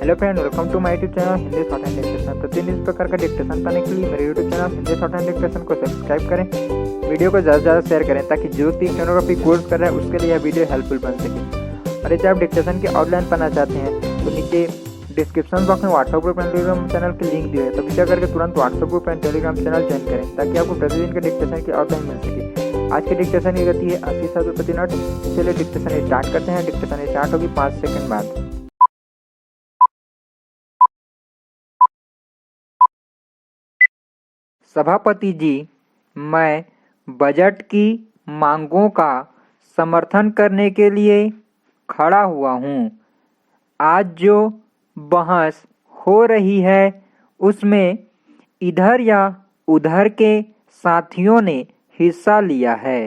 Hello friend, welcome to my YouTube channel Hindi shorthand dictation. प्रतिदिन इस प्रकार का डिक्टेशन पाने के लिए मेरे YouTube channel Hindi shorthand dictation को सब्सक्राइब करें, वीडियो को ज़्यादा से ज़्यादा शेयर करें ताकि जो भी स्टेनोग्राफी कोर्स कर रहे हैं उसके लिए यह वीडियो हेल्पफुल बन सके। और यदि आप डिक्टेशन की आउटलाइन पाना चाहते हैं तो नीचे डिस्क्रिप्शन बॉक्स में WhatsApp group and Telegram channel की लिंक दी है, तो विचार करके तुरंत WhatsApp group and Telegram channel join करें ताकि आपको प्रतिदिन के डिक्टेशन की आउटलाइन मिल सके। आज के डिक्टेशन की गति है 80 शब्द प्रति मिनट। चलिए डिक्टेशन स्टार्ट करते हैं। डिक्टेशन स्टार्ट होगी 5 सेकंड बाद। सभापति जी, मैं बजट की मांगों का समर्थन करने के लिए खड़ा हुआ हूँ। आज जो बहस हो रही है उसमें इधर या उधर के साथियों ने हिस्सा लिया है।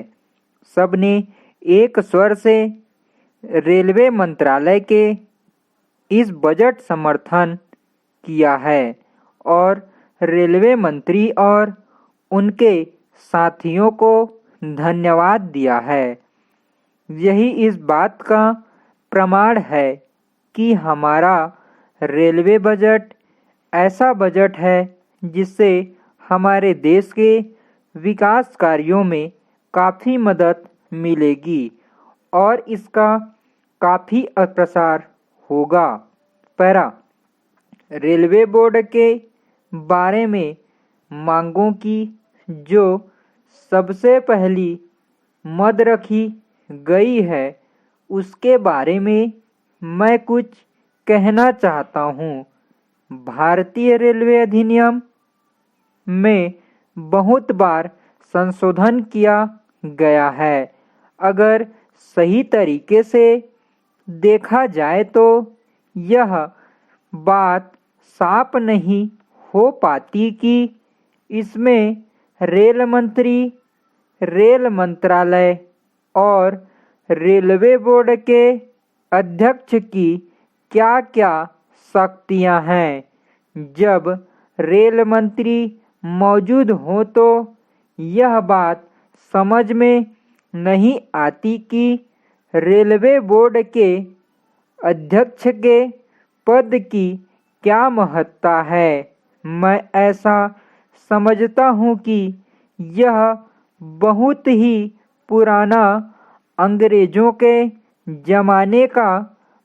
सबने एक स्वर से रेलवे मंत्रालय के इस बजट समर्थन किया है और रेलवे मंत्री और उनके साथियों को धन्यवाद दिया है। यही इस बात का प्रमाण है कि हमारा रेलवे बजट ऐसा बजट है जिससे हमारे देश के विकास कार्यों में काफ़ी मदद मिलेगी और इसका काफ़ी प्रसार होगा। पैरा, रेलवे बोर्ड के बारे में मांगों की जो सबसे पहली मद रखी गई है उसके बारे में मैं कुछ कहना चाहता हूँ। भारतीय रेलवे अधिनियम में बहुत बार संशोधन किया गया है। अगर सही तरीके से देखा जाए तो यह बात साफ नहीं हो पाती कि इसमें रेल मंत्री, रेल मंत्रालय और रेलवे बोर्ड के अध्यक्ष की क्या क्या शक्तियां हैं। जब रेल मंत्री मौजूद हो तो यह बात समझ में नहीं आती कि रेलवे बोर्ड के अध्यक्ष के पद की क्या महत्ता है। मैं ऐसा समझता हूँ कि यह बहुत ही पुराना अंग्रेजों के ज़माने का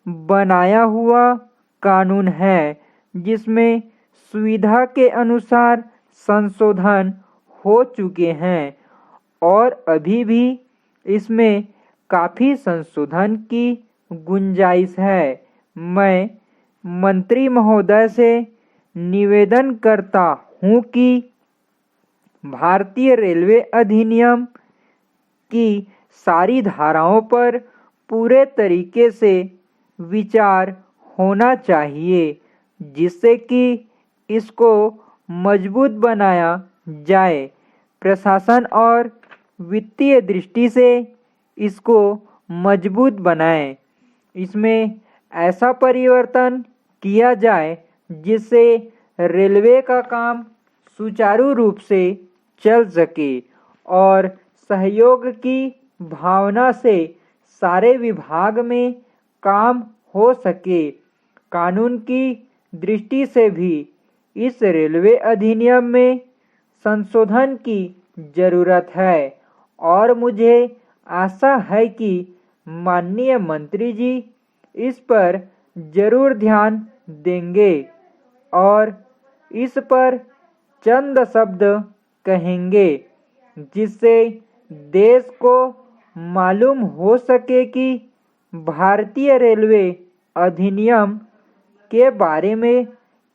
बनाया हुआ कानून है जिसमें सुविधा के अनुसार संशोधन हो चुके हैं और अभी भी इसमें काफ़ी संशोधन की गुंजाइश है। मैं मंत्री महोदय से निवेदन करता हूँ कि भारतीय रेलवे अधिनियम की सारी धाराओं पर पूरे तरीके से विचार होना चाहिए जिससे कि इसको मजबूत बनाया जाए। प्रशासन और वित्तीय दृष्टि से इसको मजबूत बनाएं। इसमें ऐसा परिवर्तन किया जाए जिससे रेलवे का काम सुचारू रूप से चल सके और सहयोग की भावना से सारे विभाग में काम हो सके। कानून की दृष्टि से भी इस रेलवे अधिनियम में संशोधन की ज़रूरत है और मुझे आशा है कि माननीय मंत्री जी इस पर जरूर ध्यान देंगे और इस पर चंद शब्द कहेंगे जिससे देश को मालूम हो सके कि भारतीय रेलवे अधिनियम के बारे में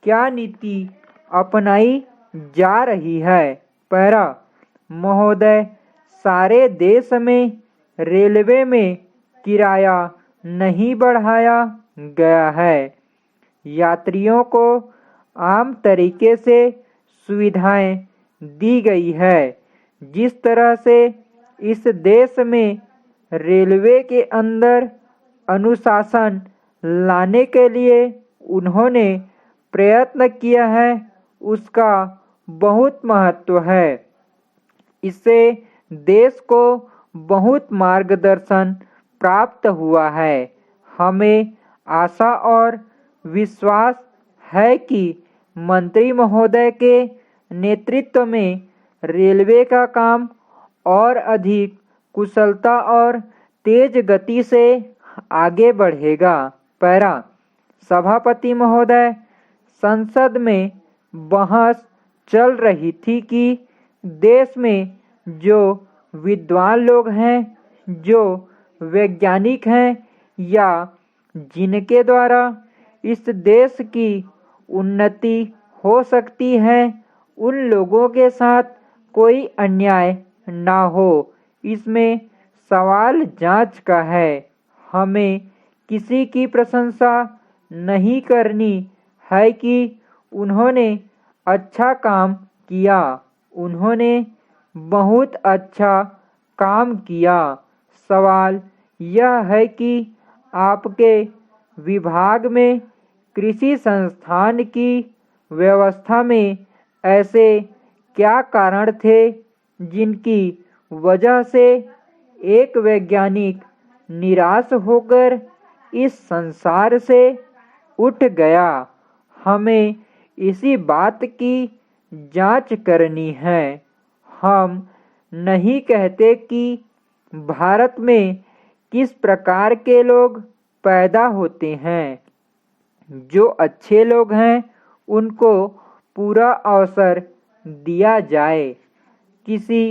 क्या नीति अपनाई जा रही है। पैरा, महोदय, सारे देश में रेलवे में किराया नहीं बढ़ाया गया है। यात्रियों को आम तरीके से सुविधाएं दी गई है। जिस तरह से इस देश में रेलवे के अंदर अनुशासन लाने के लिए उन्होंने प्रयत्न किया है उसका बहुत महत्व है। इससे देश को बहुत मार्गदर्शन प्राप्त हुआ है। हमें आशा और विश्वास है कि मंत्री महोदय के नेतृत्व में रेलवे का काम और अधिक कुशलता और तेज गति से आगे बढ़ेगा। पैरा। सभापति महोदय, संसद में बहस चल रही थी कि देश में जो विद्वान लोग हैं, जो वैज्ञानिक हैं या जिनके द्वारा इस देश की उन्नति हो सकती है, उन लोगों के साथ कोई अन्याय ना हो। इसमें सवाल जांच का है। हमें किसी की प्रशंसा नहीं करनी है कि उन्होंने अच्छा काम किया। उन्होंने बहुत अच्छा काम किया। सवाल यह है कि आपके विभाग में कृषि संस्थान की व्यवस्था में ऐसे क्या कारण थे जिनकी वजह से एक वैज्ञानिक निराश होकर इस संसार से उठ गया। हमें इसी बात की जांच करनी है। हम नहीं कहते कि भारत में किस प्रकार के लोग पैदा होते हैं। जो अच्छे लोग हैं उनको पूरा अवसर दिया जाए। किसी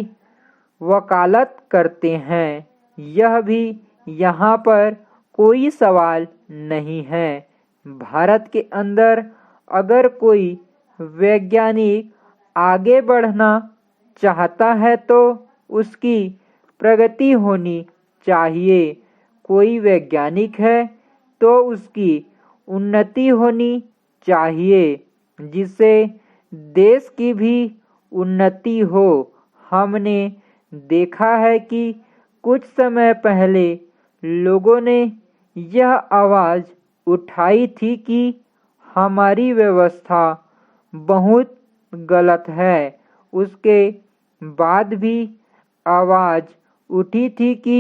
वकालत करते हैं, यह भी यहाँ पर कोई सवाल नहीं है। भारत के अंदर अगर कोई वैज्ञानिक आगे बढ़ना चाहता है तो उसकी प्रगति होनी चाहिए। कोई वैज्ञानिक है तो उसकी उन्नति होनी चाहिए, जिससे देश की भी उन्नति हो। हमने देखा है कि कुछ समय पहले लोगों ने यह आवाज़ उठाई थी कि हमारी व्यवस्था बहुत गलत है। उसके बाद भी आवाज़ उठी थी कि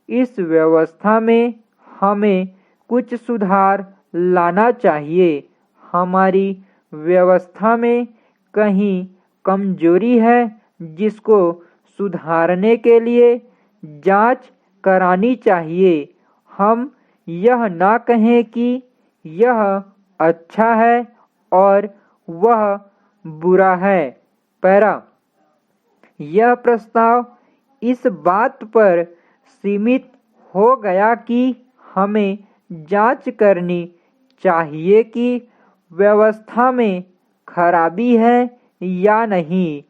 इस व्यवस्था में हमें कुछ सुधार लाना चाहिए। हमारी व्यवस्था में कहीं कमजोरी है जिसको सुधारने के लिए जांच करानी चाहिए। हम यह ना कहें कि यह अच्छा है और वह बुरा है। पैरा। यह प्रस्ताव इस बात पर सीमित हो गया कि हमें जांच करनी चाहिए कि व्यवस्था में खराबी है या नहीं।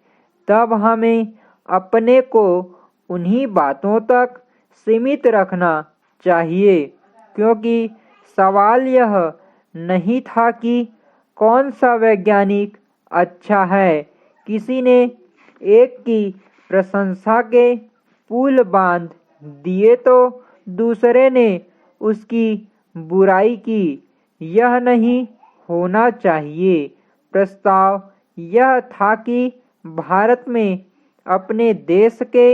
तब हमें अपने को उन्हीं बातों तक सीमित रखना चाहिए, क्योंकि सवाल यह नहीं था कि कौन सा वैज्ञानिक अच्छा है। किसी ने एक की प्रशंसा के पुल बांध दिए तो दूसरे ने उसकी बुराई की। यह नहीं होना चाहिए। प्रस्ताव यह था कि भारत में अपने देश के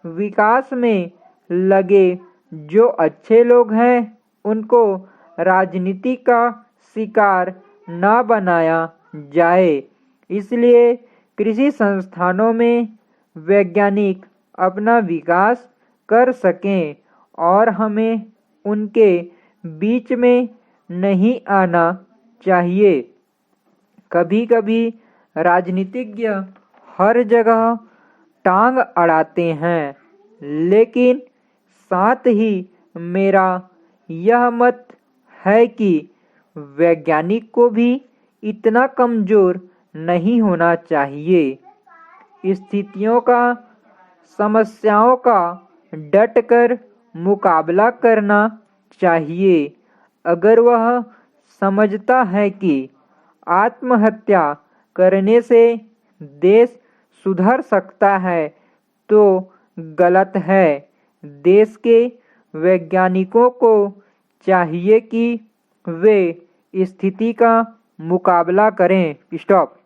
विकास में लगे जो अच्छे लोग हैं उनको राजनीति का शिकार न बनाया जाए। इसलिए कृषि संस्थानों में वैज्ञानिक अपना विकास कर सकें और हमें उनके बीच में नहीं आना चाहिए। कभी कभी राजनीतिज्ञ हर जगह टांग अड़ाते हैं, लेकिन साथ ही मेरा यह मत है कि वैज्ञानिक को भी इतना कमजोर नहीं होना चाहिए। स्थितियों का, समस्याओं का डटकर मुकाबला करना चाहिए। अगर वह समझता है कि आत्महत्या करने से देश सुधर सकता है तो गलत है। देश के वैज्ञानिकों को चाहिए कि वे स्थिति का मुकाबला करें। स्टॉप।